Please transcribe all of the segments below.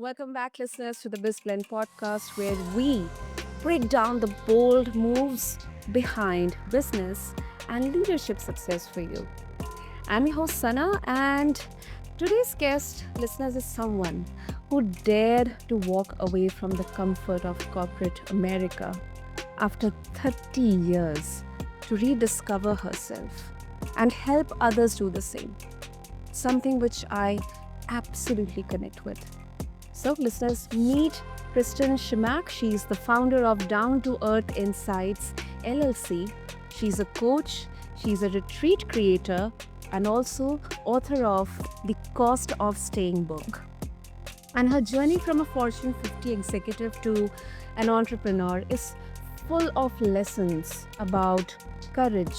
Welcome back, listeners, to the BizBlend podcast, where we break down the bold moves behind business and leadership success for you. I'm your host, Sana, and today's guest, listeners, is someone who dared to walk away from the comfort of corporate America after 30 years to rediscover herself and help others do the same, something which I absolutely connect with. So, listeners, meet Kristen Chimack. She's the founder of Down to Earth Insights LLC. She's a coach, she's a retreat creator, and also author of The Cost of Staying book. And her journey from a Fortune 50 executive to an entrepreneur is full of lessons about courage,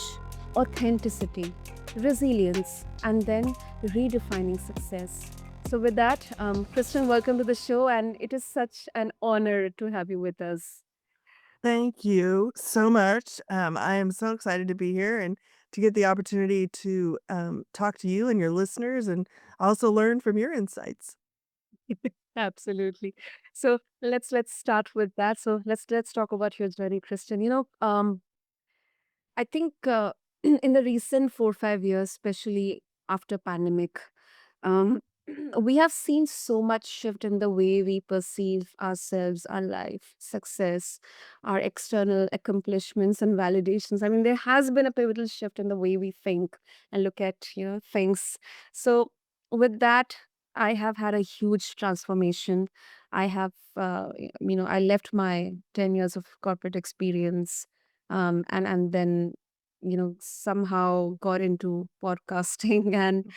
authenticity, resilience, and then redefining success. So, with that, Kristen, welcome to the show, and it is such an honor to have you with us. Thank you so much. I am so excited to be here and to get the opportunity to talk to you and your listeners and also learn from your insights. Absolutely. So let's start with that. So let's talk about your journey, Kristen. I think in the recent 4 or 5 years, especially after pandemic, um, we have seen so much shift in the way we perceive ourselves, our life, success, our external accomplishments and validations. I mean, there has been a pivotal shift in the way we think and look at things. So with that, I have had a huge transformation. I have, I left my 10 years of corporate experience, and then somehow got into podcasting and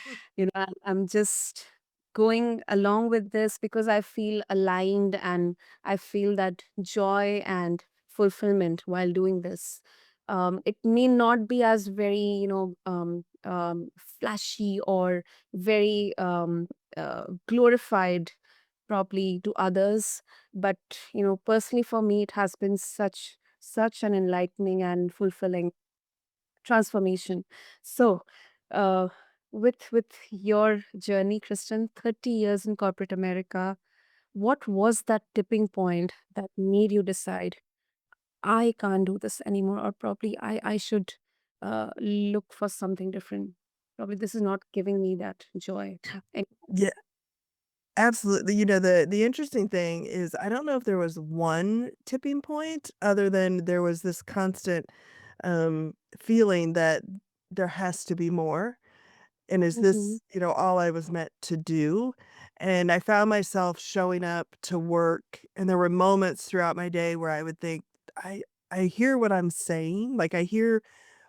I'm just going along with this because I feel aligned and I feel that joy and fulfillment while doing this. It may not be as very flashy or very glorified probably to others, but personally for me it has been such an enlightening and fulfilling transformation. So, uh, with your journey, Kristen, 30 years in corporate America, what was that tipping point that made you decide I can't do this anymore, or probably I should look for something different? Probably this is not giving me that joy. And- Yeah, absolutely. The interesting thing is I don't know if there was one tipping point other than there was this constant feeling that there has to be more. And is Mhm. this, all I was meant to do? And I found myself showing up to work, and there were moments throughout my day where I would think, I I hear what I'm saying, like, I hear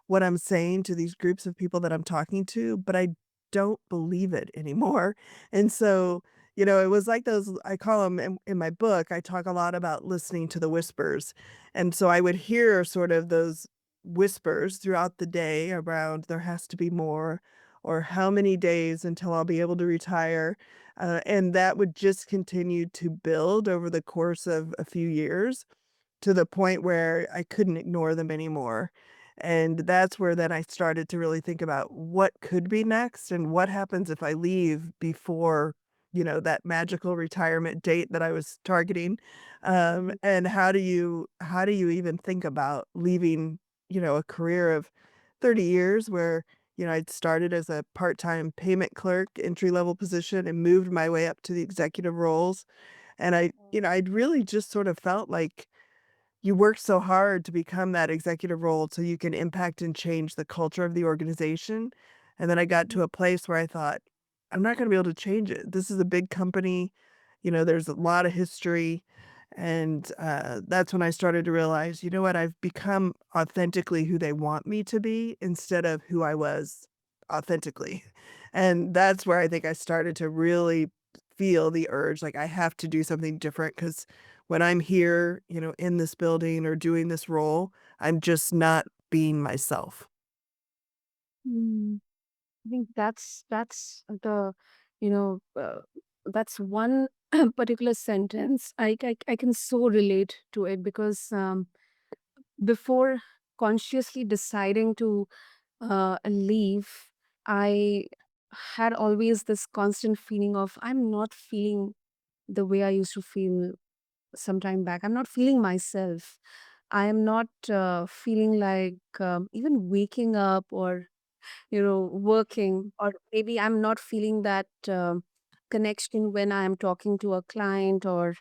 what I'm saying to these groups of people that I'm talking to, but I don't believe it anymore. And so, it was like those I call them in my book, I talk a lot about listening to the whispers. And so I would hear sort of those whispers throughout the day around there has to be more or how many days until I'll be able to retire. And that would just continue to build over the course of a few years to the point where I couldn't ignore them anymore. And that's where then I started to really think about what could be next and what happens if I leave before, that magical retirement date that I was targeting. And how do you even think about leaving, a career of 30 years where, I'd started as a part-time payment clerk, entry level position and moved my way up to the executive roles. And I'd really just sort of felt like you work so hard to become that executive role so you can impact and change the culture of the organization, and then I got to a place where I thought, "I'm not gonna be able to change it. This is a big company, there's a lot of history," and, that's when I started to realize, "You know what? I've become authentically who they want me to be instead of who I was authentically," and that's where I think I started to really feel the urge, like, I have to do something different because when I'm here, in this building or doing this role, I'm just not being myself. Mm, I think that's the you know that's one particular sentence I can so relate to it because before consciously deciding to leave, I had always this constant feeling of I'm not feeling the way I used to feel some time back. I'm not feeling myself. I am not feeling like even waking up or working, or maybe I'm not feeling that connection when I am talking to a client, or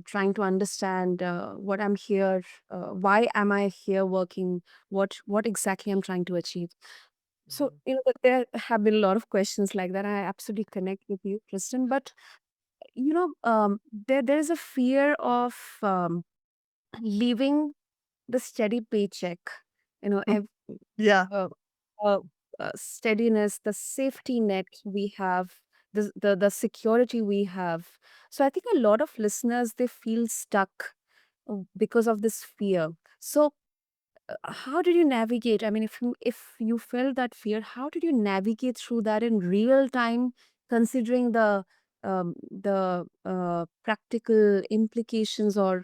trying to understand what I'm here, why am I here working, what exactly I'm trying to achieve. So, there have been a lot of questions like that. I absolutely connect with you, Kristen. But there's a fear of leaving the steady paycheck. You know, Mm, yeah. uh, uh, steadiness, the safety net we have, the security we have. So I think a lot of listeners, they feel stuck because of this fear. So how did you navigate? I mean, if you felt that fear, how did you navigate through that in real time, considering the practical implications, or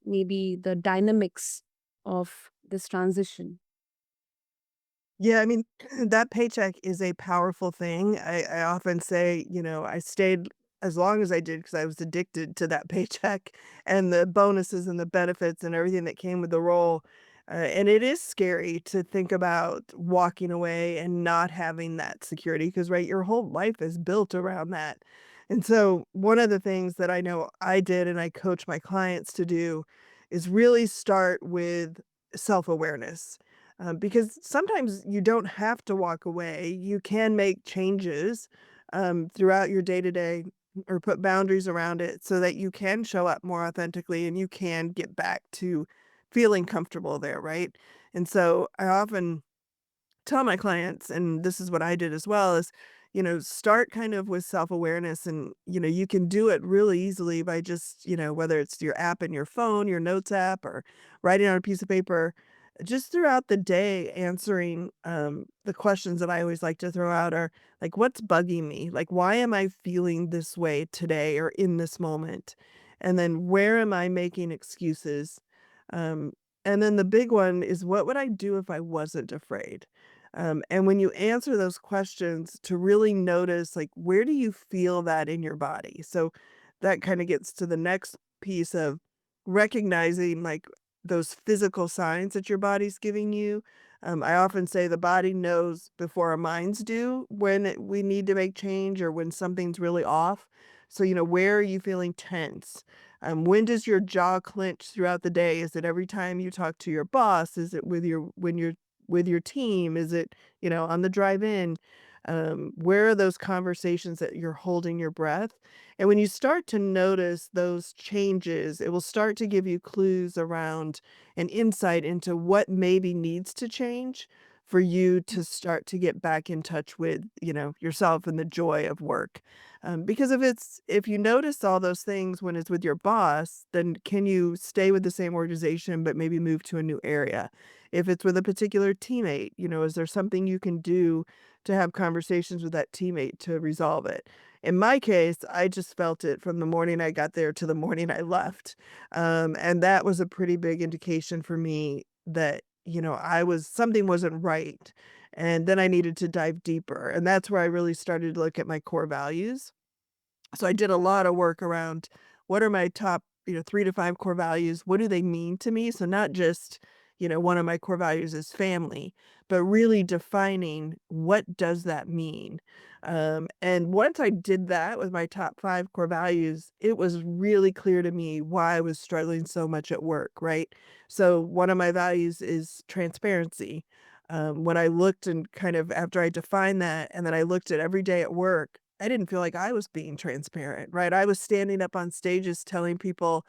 maybe the dynamics of this transition? Yeah, I mean, that paycheck is a powerful thing. I often say, I stayed as long as I did because I was addicted to that paycheck and the bonuses and the benefits and everything that came with the role. And it is scary to think about walking away and not having that security because, right, your whole life is built around that. And so, one of the things that I know I did and I coach my clients to do is really start with self awareness, because sometimes you don't have to walk away. You can make changes throughout your day to day or put boundaries around it so that you can show up more authentically and you can get back to feeling comfortable there, right? And so I often tell my clients, and this is what I did as well, is, start kind of with self-awareness and, you can do it really easily by just, whether it's your app in your phone, your notes app, or writing on a piece of paper, just throughout the day answering the questions that I always like to throw out are like, what's bugging me? Like, why am I feeling this way today or in this moment? And then where am I making excuses? Um, and then the big one is, what would I do if I wasn't afraid? And when you answer those questions, to really notice, like, where do you feel that in your body? So that kind of gets to the next piece of recognizing, like, those physical signs that your body's giving you. I often say the body knows before our minds do when we need to make change or when something's really off. So, where are you feeling tense? When does your jaw clench throughout the day? Is it every time you talk to your boss? Is it when you're with your team? Is it, on the drive in? Where are those conversations that you're holding your breath? And when you start to notice those changes, it will start to give you clues around an insight into what maybe needs to change for you to start to get back in touch with, yourself and the joy of work. Because if you notice all those things when it's with your boss, then can you stay with the same organization but maybe move to a new area? If it's with a particular teammate, is there something you can do to have conversations with that teammate to resolve it? In my case, I just felt it from the morning I got there to the morning I left. And that was a pretty big indication for me that, something wasn't right. And then I needed to dive deeper. And that's where I really started to look at my core values. So I did a lot of work around what are my top, 3 to 5 core values? What do they mean to me? So not just, one of my core values is family, but really defining what does that mean? And once I did that with my top 5 core values, it was really clear to me why I was struggling so much at work, right? So one of my values is transparency. When I looked and kind of after I defined that and then I looked at every day at work, I didn't feel like I was being transparent, right? I was standing up on stages telling people,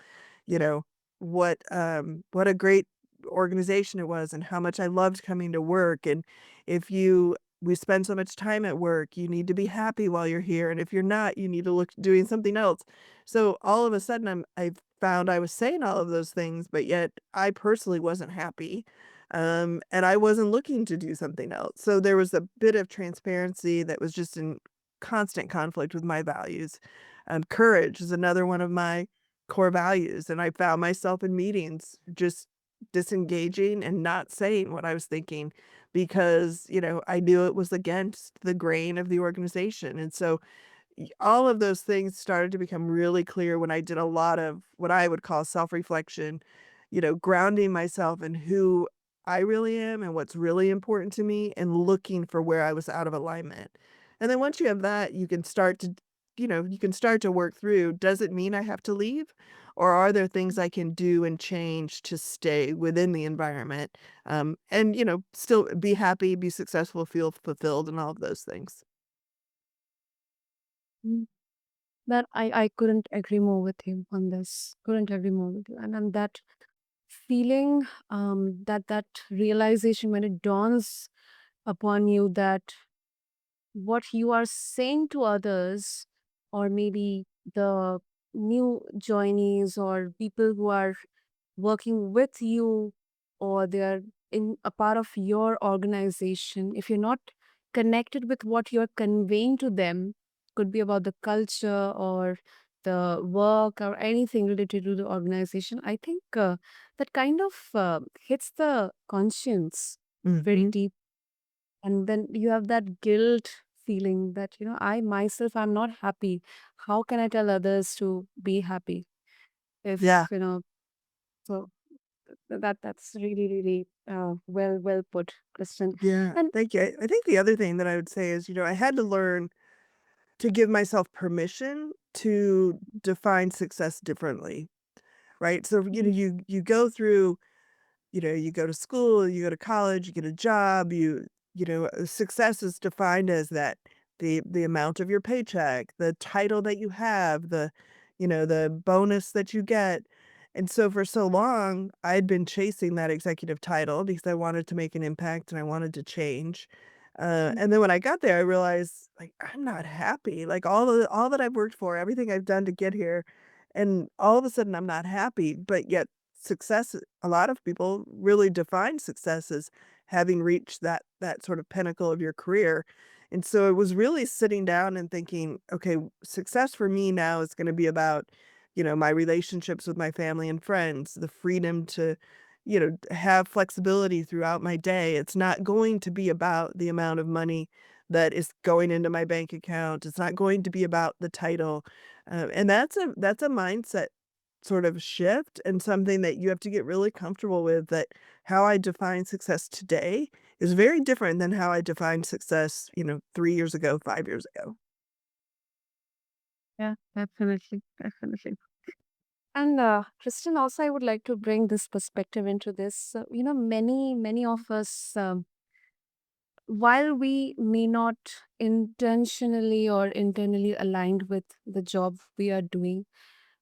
you know, what a great organization it was and how much I loved coming to work. And if you we spend so much time at work, you need to be happy while you're here. And if you're not, you need to look doing something else. So all of a sudden I found I was saying all of those things, but yet I personally wasn't happy. And I wasn't looking to do something else. So there was a bit of transparency that was just in constant conflict with my values. Courage is another one of my core values, and I found myself in meetings just disengaging and not saying what I was thinking because, I knew it was against the grain of the organization. And so, all of those things started to become really clear when I did a lot of what I would call self-reflection, grounding myself in who I really am and what's really important to me and looking for where I was out of alignment. And then once you have that, you can start to work through, does it mean I have to leave? Or are there things I can do and change to stay within the environment? And, still be happy, be successful, feel fulfilled, and all of those things. Mm. That I couldn't agree more with you on this. Couldn't agree more with you. And that feeling, that realization when it dawns upon you that what you are saying to others, or maybe the new joinees or people who are working with you, or they're in a part of your organization, if you're not connected with what you're conveying to them, could be about the culture or the work or anything related to the organization, I think that kind of hits the conscience very Mhm. deep. And then you have that guilt feeling that, I myself, I'm not happy. How can I tell others to be happy if, Yeah. so that's really, really well put, Kristen. Yeah. And Thank you. I think the other thing that I would say is, I had to learn to give myself permission to define success differently, right? So, Mhm. you go through, you go to school, you go to college, you get a job, success is defined as that the amount of your paycheck, the title that you have, the bonus that you get. And so for so long, I'd been chasing that executive title because I wanted to make an impact and I wanted to change. And then when I got there, I realized like I'm not happy. Like all that I've worked for, everything I've done to get here, and all of a sudden I'm not happy. But yet success, a lot of people really define success as having reached that sort of pinnacle of your career. And so it was really sitting down and thinking, okay, success for me now is going to be about, my relationships with my family and friends, the freedom to, have flexibility throughout my day. It's not going to be about the amount of money that is going into my bank account. It's not going to be about the title. And that's a mindset sort of shift and something that you have to get really comfortable with, that how I define success today is very different than how I defined success, 3 years ago, 5 years ago. yeah, definitely, definitely. And Kristen, also, I would like to bring this perspective into this. Many of us, while we may not intentionally or internally aligned with the job we are doing,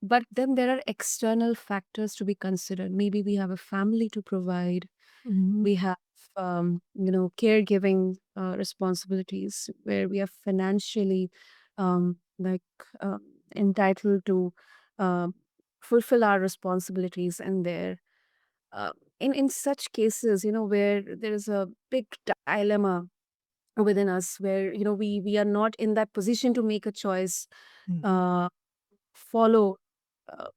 but then there are external factors to be considered. Maybe we have a family to provide, Mhm. we have caregiving responsibilities where we are financially like uh, entitled to um fulfill our responsibilities, and there uh, in such cases, where there is a big dilemma within us, where we are not in that position to make a choice, Mhm. uh, follow uh,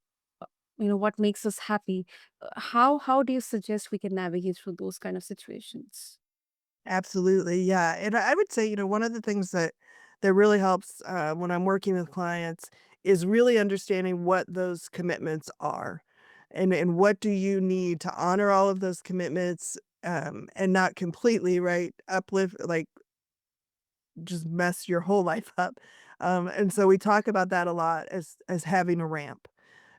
what makes us happy. How do you suggest we can navigate through those kind of situations? Absolutely, yeah, and I would say, one of the things that really helps, when I'm working with clients is really understanding what those commitments are, and what do you need to honor all of those commitments, and not completely, right, uplift like, just mess your whole life up, and so we talk about that a lot as having a ramp.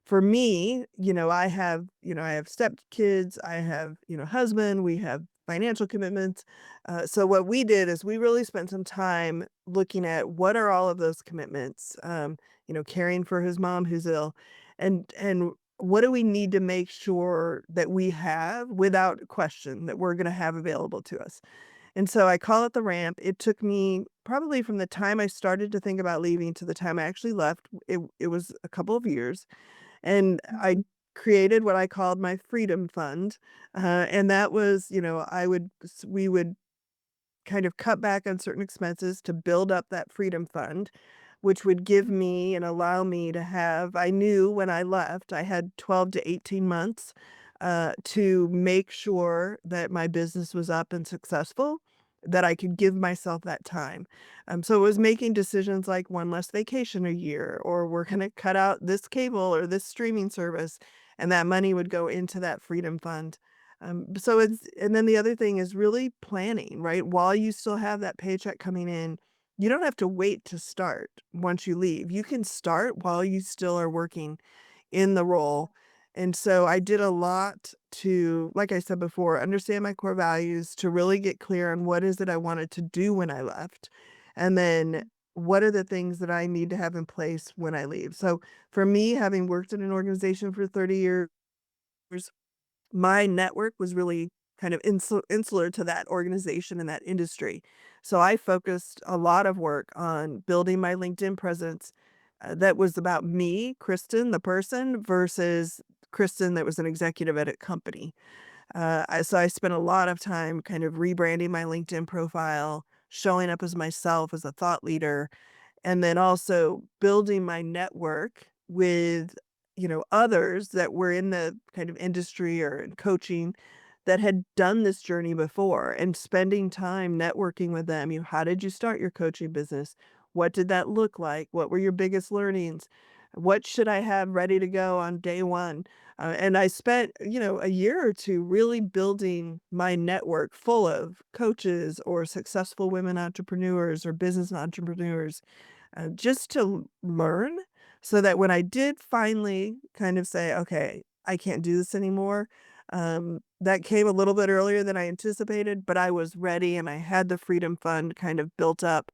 For me, I have stepkids, I have, husband, we have financial commitments. So what we did is we really spent some time looking at what are all of those commitments, caring for his mom who's ill, and what do we need to make sure that we have without question that we're going to have available to us. And so I call it the ramp. It took me probably from the time I started to think about leaving to the time I actually left. It was a couple of years, and I Mhm. created what I called my freedom fund, and that was, we would kind of cut back on certain expenses to build up that freedom fund, which would give me and allow me to have, I knew when I left, I had 12 to 18 months, to make sure that my business was up and successful. that I could give myself that time. So it was making decisions like one less vacation a year, or we're going to cut out this cable or this streaming service, and that money would go into that freedom fund. So it's, and then the other thing is really planning, right? While you still have that paycheck coming in, you don't have to wait to start once you leave. You can start while you still are working in the role. And so I did a lot to, like I said before, understand my core values, to really get clear on what is it I wanted to do when I left. And then what are the things that I need to have in place when I leave. So for me, having worked in an organization for 30 years, my network was really kind of insular to that organization and that industry. So I focused a lot of work on building my LinkedIn presence, that was about me, Kristen, the person, versus Kristen that was an executive at a company. So I spent a lot of time kind of rebranding my LinkedIn profile, showing up as myself as a thought leader, and then also building my network with, others that were in the kind of industry or in coaching that had done this journey before, and spending time networking with them. How did you start your coaching business? What did that look like? What were your biggest learnings? What should I have ready to go on day one? And I spent, a year or two really building my network full of coaches or successful women entrepreneurs or business entrepreneurs, just to learn, so that when I did finally kind of say, okay, I can't do this anymore, that came a little bit earlier than I anticipated, but I was ready and I had the Freedom Fund kind of built up,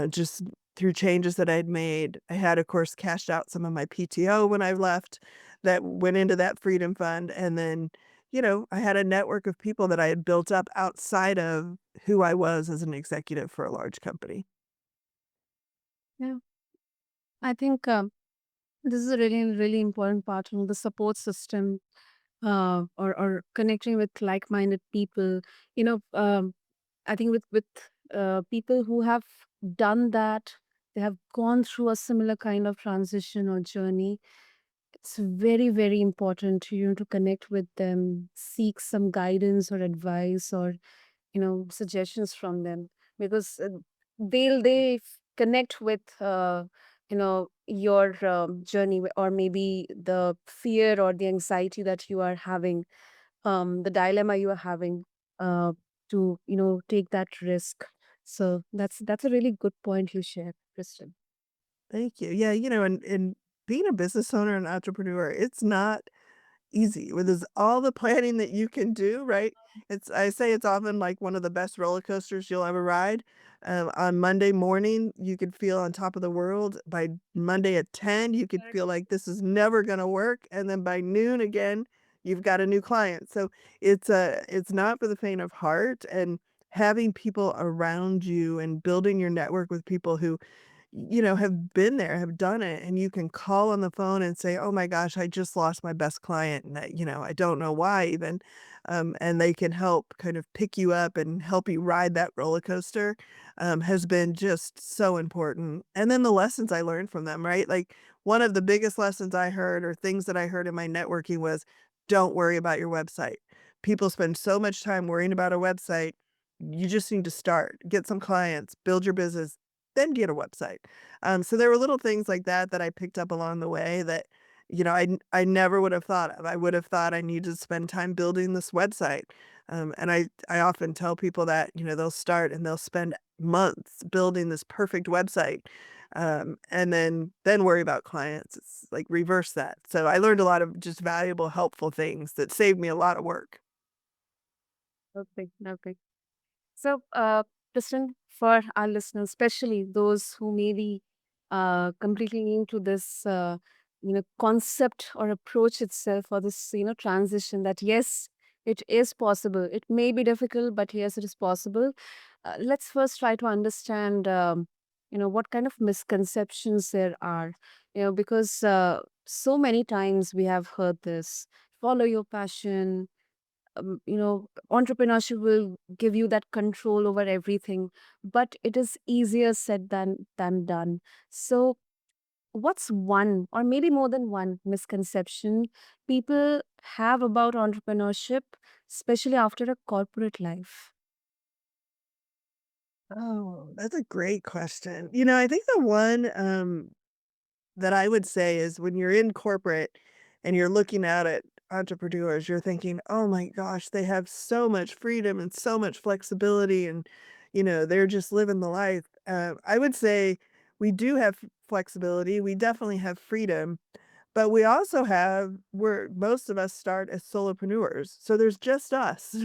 just through changes that I'd made. I had, of course, cashed out some of my PTO when I left that went into that Freedom Fund. And then, I had a network of people that I had built up outside of who I was as an executive for a large company. Yeah, I think this is a really, really important part of the support system, or connecting with like-minded people. You know, I think with people who have done that, they have gone through a similar kind of transition or journey. It's very, very important to you to connect with them, seek some guidance or advice, or suggestions from them, because they connect with your journey, or maybe the fear or the anxiety that you are having, the dilemma you are having, uh, to take that risk. So that's a really good point you shared, Kristen. Thank you. Yeah, and being a business owner and entrepreneur, it's not easy with this all the planning that you can do, right? I say it's often like one of the best roller coasters you'll ever ride. On Monday morning, you could feel on top of the world. By Monday at 10, you could feel like this is never gonna work, and then by noon again, you've got a new client. So it's not for the faint of heart, and having people around you and building your network with people who have been there, have done it, and you can call on the phone and say, "Oh my gosh, I just lost my best client, and I don't know why even." And they can help kind of pick you up and help you ride that roller coaster, has been just so important. And then the lessons I learned from them, right? Like, one of the biggest lessons I heard, or things that I heard in my networking, was, "Don't worry about your website." People spend so much time worrying about a website. You just need to start, get some clients, build your business, then get a website. So there were little things like that that I picked up along the way that, I never would have thought of. I would have thought I needed to spend time building this website. And I often tell people that, they'll start and they'll spend months building this perfect website, and then worry about clients. It's like reverse that. So I learned a lot of just valuable, helpful things that saved me a lot of work. Okay, okay. So, Kristen, for our listeners, especially those who may be completely new to this, concept or approach itself, or this, transition, that yes, it is possible. It may be difficult, but yes, it is possible. Let's first try to understand, what kind of misconceptions there are, because so many times we have heard this: follow your passion, entrepreneurship will give you that control over everything, but it is easier said than done. So what's one, or maybe more than one, misconception people have about entrepreneurship, especially after a corporate life? Oh, that's a great question. I think the one that I would say is when you're in corporate and you're looking out at entrepreneurs, you're thinking, oh my gosh, they have so much freedom and so much flexibility, and they're just living the life. I would say we do have flexibility. We definitely have freedom, but we also have where most of us start as solopreneurs. So there's just us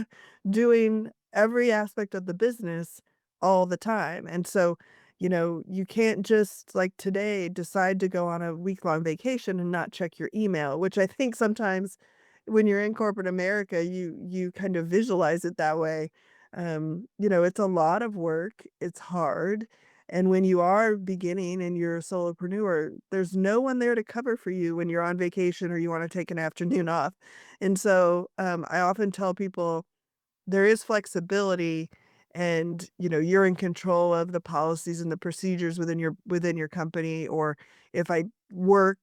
doing every aspect of the business all the time. And so, you can't just like today decide to go on a week-long vacation and not check your email, which I think sometimes when you're in corporate America, you kind of visualize it that way. It's a lot of work. It's hard. And when you are beginning and you're a solopreneur, there's no one there to cover for you when you're on vacation or you wanna take an afternoon off. And so, I often tell people there is flexibility and, you're in control of the policies and the procedures within your company, or if I work,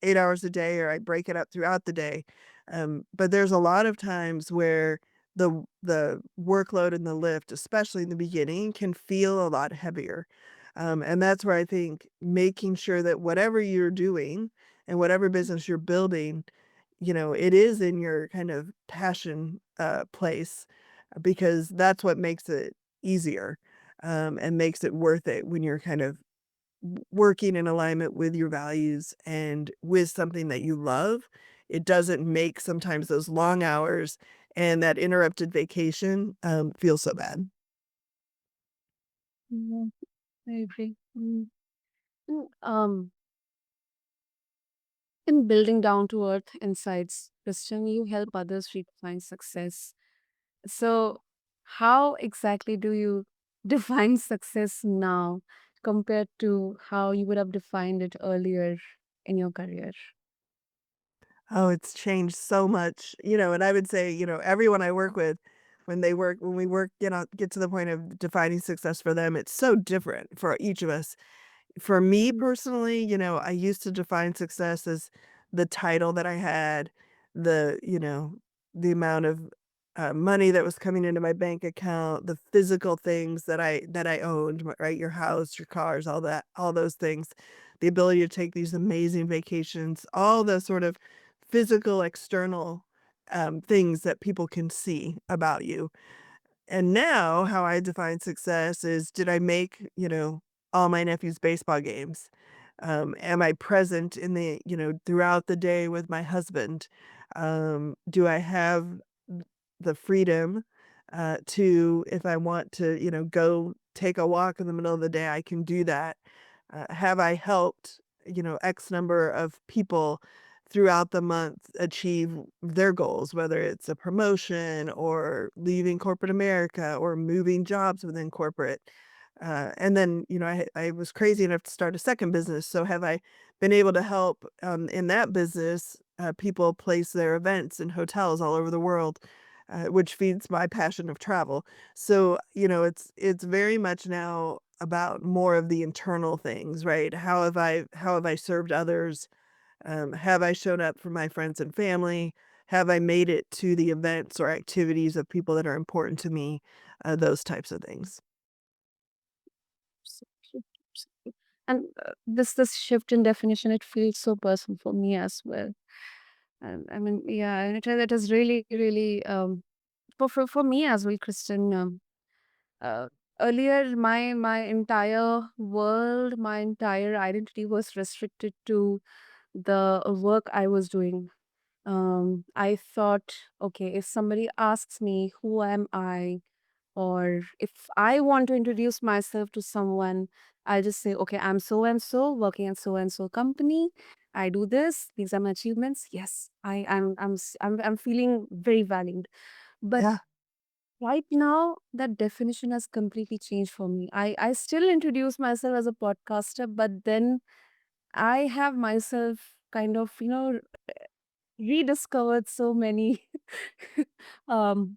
8 hours a day or I break it up throughout the day. But there's a lot of times where the workload and the lift, especially in the beginning, can feel a lot heavier. And that's where I think making sure that whatever you're doing and whatever business you're building, it is in your kind of passion, place, because that's what makes it easier, and makes it worth it when you're kind of working in alignment with your values and with something that you love. It doesn't make sometimes those long hours and that interrupted vacation, feel so bad. Mhm, I agree. In building down to earth insights, Christian, you help others redefine success. So, how exactly do you define success now compared to how you would have defined it earlier in your career? Oh, it's changed so much, and I would say, everyone I work with, when we work, get to the point of defining success for them, it's so different for each of us. For me Mhm. personally, I used to define success as the title that I had, the amount of money that was coming into my bank account, the physical things that I owned, right? Your house, your cars, all that, all those things, the ability to take these amazing vacations, all the sort of physical, external things that people can see about you. And now how I define success is, did I make, all my nephew's baseball games? Am I present throughout the day with my husband? Do I have the freedom to, if I want to, go take a walk in the middle of the day, I can do that. Have I helped, X number of people throughout the month achieve their goals, whether it's a promotion or leaving corporate America or moving jobs within corporate? And then, I was crazy enough to start a second business. So have I been able to help in that business people place their events in hotels all over the world, which feeds my passion of travel. So, it's very much now about more of the internal things, right? How have I served others? Have I shown up for my friends and family? Have I made it to the events or activities of people that are important to me? Those types of things. Absolutely, absolutely. And this shift in definition, it feels so personal for me as well. And I mean, yeah, and it is really, really for me as well, Kristen. Uh, Earlier, my entire world, my entire identity was restricted to the work I was doing. I thought, okay, if somebody asks me who am I, or if I want to introduce myself to someone, I'll just say, okay, I'm so and so, working at so and so company. I do this. These are my achievements. Yes, I'm feeling very valued. But Yeah. right now, that definition has completely changed for me. I still introduce myself as a podcaster, but then I have myself kind of, rediscovered so many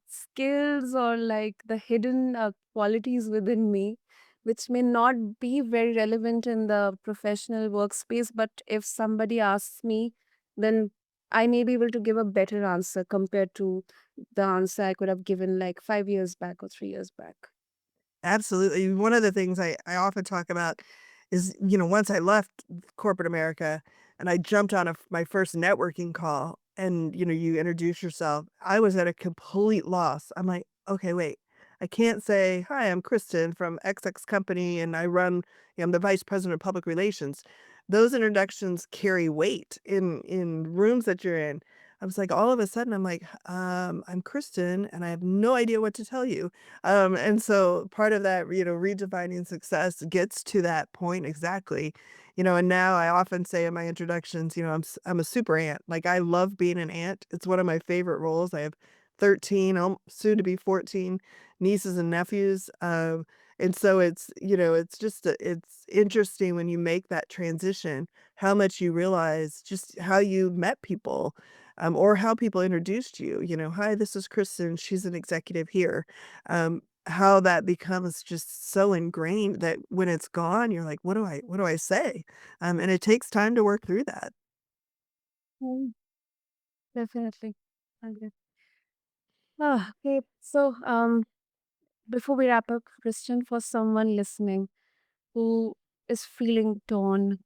skills or like the hidden qualities within me, which may not be very relevant in the professional workspace. But if somebody asks me, then I may be able to give a better answer compared to the answer I could have given like 5 years back or 3 years back. Absolutely. One of the things I often talk about is, once I left corporate America and I jumped on my first networking call and, you introduce yourself, I was at a complete loss. I'm like, okay, wait, I can't say, hi, I'm Kristen from XX company and I'm the vice president of public relations. Those introductions carry weight in rooms that you're in. I was like, all of a sudden, I'm like, I'm Kristen and I have no idea what to tell you. And so part of that, redefining success gets to that point exactly. And now I often say in my introductions, I'm a super aunt. Like I love being an aunt. It's one of my favorite roles. I have 13, soon to be 14 nieces and nephews. And so it's just it's interesting when you make that transition, how much you realize just how you met people, or how people introduced you. Hi, this is Kristen. She's an executive here. How that becomes just so ingrained that when it's gone, you're like, "What do I say?" And it takes time to work through that. Mm, definitely. Okay. Okay. So, before we wrap up, Christian, for someone listening who is feeling torn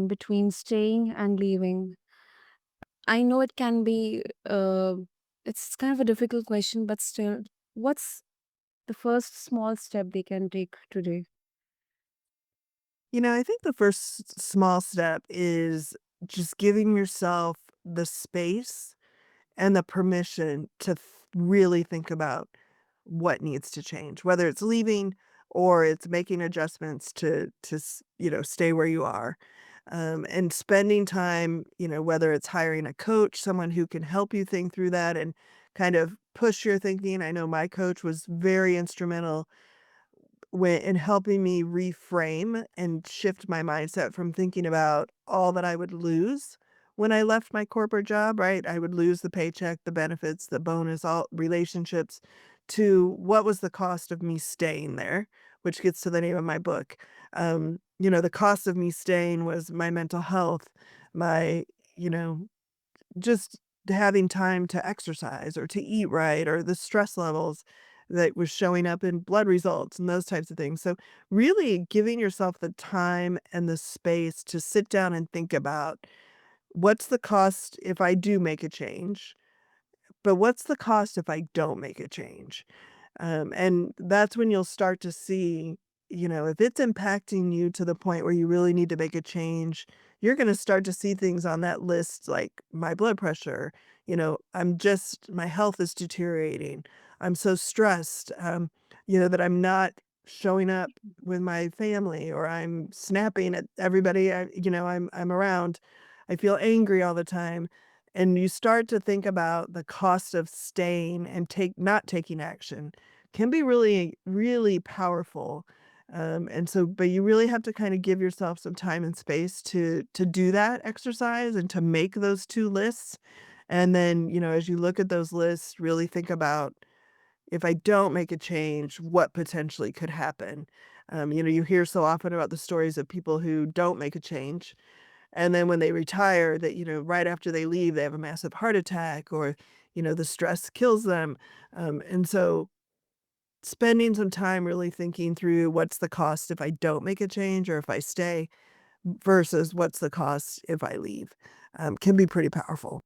between staying and leaving, I know it can be, it's kind of a difficult question, but still, what's the first small step they can take today? I think the first small step is just giving yourself the space and the permission to really think about what needs to change, whether it's leaving or it's making adjustments to stay where you are. And spending time, whether it's hiring a coach, someone who can help you think through that and kind of push your thinking. I know my coach was very instrumental in helping me reframe and shift my mindset from thinking about all that I would lose when I left my corporate job, right? I would lose the paycheck, the benefits, the bonus, all relationships, to what was the cost of me staying there, which gets to the name of my book. The cost of me staying was my mental health, my, you know, just having time to exercise or to eat right or the stress levels that was showing up in blood results and those types of things. So really giving yourself the time and the space to sit down and think about what's the cost if I do make a change, but what's the cost if I don't make a change? And that's when you'll start to see, if it's impacting you to the point where you really need to make a change, you're going to start to see things on that list like my blood pressure. My health is deteriorating. I'm so stressed, that I'm not showing up with my family or I'm snapping at everybody I'm around. I feel angry all the time. And you start to think about the cost of staying and not taking action can be really, really powerful. But you really have to kind of give yourself some time and space to do that exercise and to make those 2 lists. And then, as you look at those lists, really think about if I don't make a change, what potentially could happen. You hear so often about the stories of people who don't make a change. And then when they retire, that, right after they leave, they have a massive heart attack or, the stress kills them. And so spending some time really thinking through what's the cost if I don't make a change or if I stay versus what's the cost if I leave, can be pretty powerful.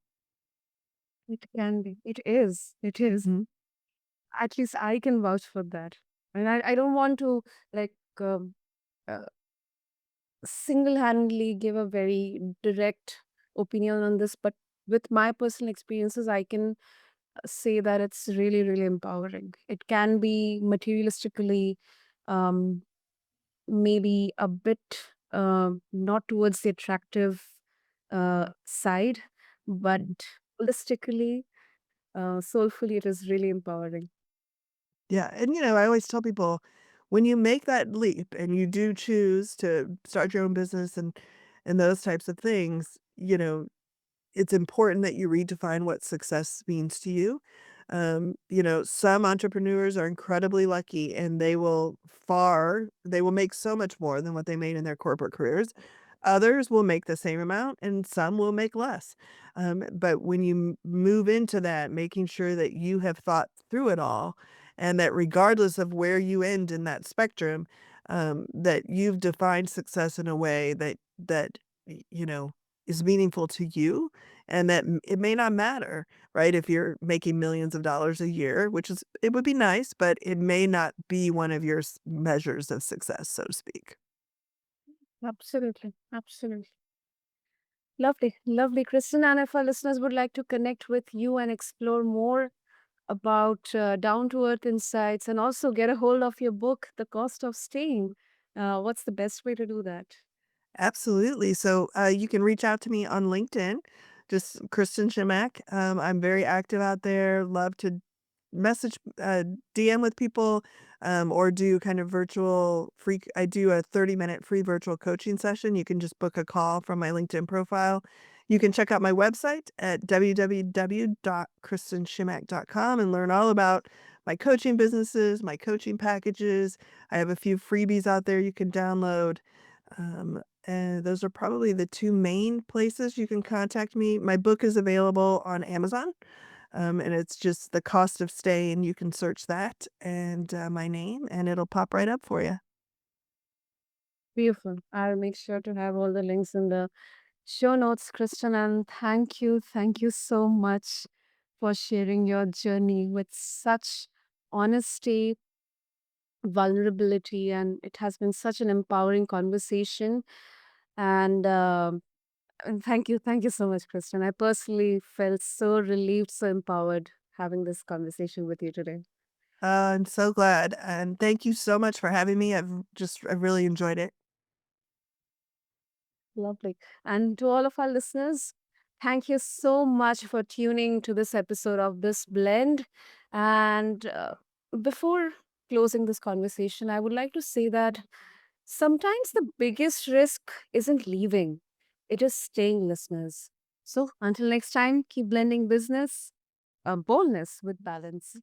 It can be. It is. It is. Mhm. At least I can vouch for that. And I don't want to like uh, single-handedly give a very direct opinion on this, but with my personal experiences, I can say that it's really, really empowering. It can be materialistically, um, maybe a bit not towards the attractive side, but holistically, soulfully, it is really empowering. Yeah, and, I always tell people, when you make that leap and you do choose to start your own business and those types of things, it's important that you redefine what success means to you. Some entrepreneurs are incredibly lucky and they will make so much more than what they made in their corporate careers. Others will make the same amount and some will make less. But when you move into that, making sure that you have thought through it all and that regardless of where you end in that spectrum, that you've defined success in a way that is meaningful to you, and that it may not matter, right? If you're making millions of dollars a year, which is it would be nice, but it may not be one of your measures of success, so to speak. Absolutely. Absolutely. Lovely. Lovely, Kristen. And if our listeners would like to connect with you and explore more about down to earth insights and also get a hold of your book, The Cost of Staying, what's the best way to do that? Absolutely. So, you can reach out to me on LinkedIn, just Kristen Chimack. I'm very active out there. Love to message, DM with people, or do kind of virtual free. I do a 30-minute free virtual coaching session. You can just book a call from my LinkedIn profile. You can check out my website at www.kristenchimack.com and learn all about my coaching businesses, my coaching packages. I have a few freebies out there you can download. And those are probably the 2 main places you can contact me. My book is available on Amazon, and it's just The Cost of Staying. You can search that and, my name, and it'll pop right up for you. Beautiful. I'll make sure to have all the links in the show notes, Kristen. And thank you. Thank you so much for sharing your journey with such honesty, vulnerability, and it has been such an empowering conversation. And thank you so much, Kristen. I personally felt so relieved, so empowered having this conversation with you today. I'm so glad, and thank you so much for having me. I really enjoyed it. Lovely. And to all of our listeners, thank you so much for tuning to this episode of This Blend. And before closing this conversation, I would like to say that sometimes the biggest risk isn't leaving, it is staying, listeners. So until next time, keep blending business, boldness with balance.